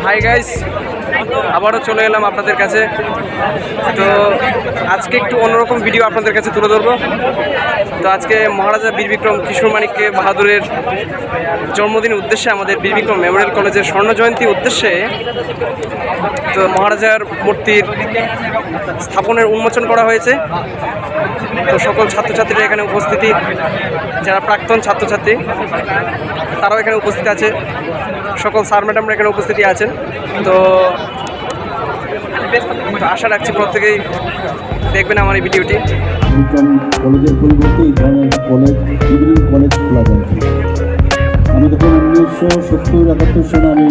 Hi guys, আবারও চলে এলাম আপনাদের কাছে। তো আজকে একটু অন্যরকম ভিডিও আপনাদের কাছে তুলে ধরবো। তো আজকে মহারাজা বীর বিক্রম কিশোর মানিক্য বাহাদুরের জন্মদিনের উদ্দেশ্যে আমাদের বীর বিক্রম মেমোরিয়াল কলেজের স্বর্ণ জয়ন্তী উদ্দেশ্যে তো মহারাজার মূর্তির স্থাপনের উন্মোচন করা হয়েছে। তো সকল ছাত্রছাত্রীরা এখানে উপস্থিতি, যারা প্রাক্তন ছাত্রছাত্রী তারাও এখানে উপস্থিত আছে, সকল স্যার ম্যাডামরা এখানে উপস্থিতি আছেন। তো আশা রাখছি প্রত্যেকেই দেখবেন আমার এই ভিডিওটি। বিক্রম কলেজের পরিবর্তে এই ধরনের কলেজ ইভিনিং কলেজ খোলা যায়। আমি তখন 1970-71 সালে আমি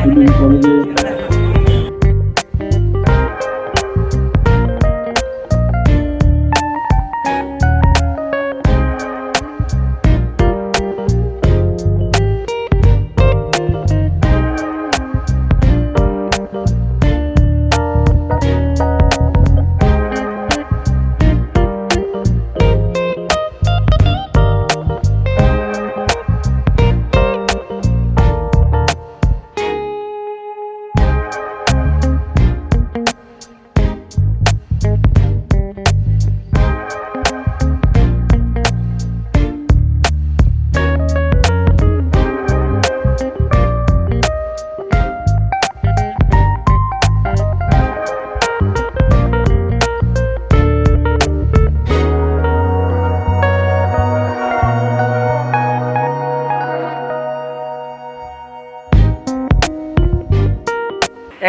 ইভিনিং কলেজে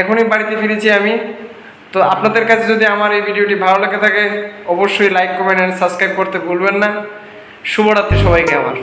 এখনই বাড়িতে ফিরেছি আমি। তো আপনাদের কাছে যদি আমার এই ভিডিওটি ভালো লেগে থাকে অবশ্যই লাইক, কমেন্ট অ্যান্ড সাবস্ক্রাইব করতে ভুলবেন না। শুভরাত্রি সবাইকে আমার।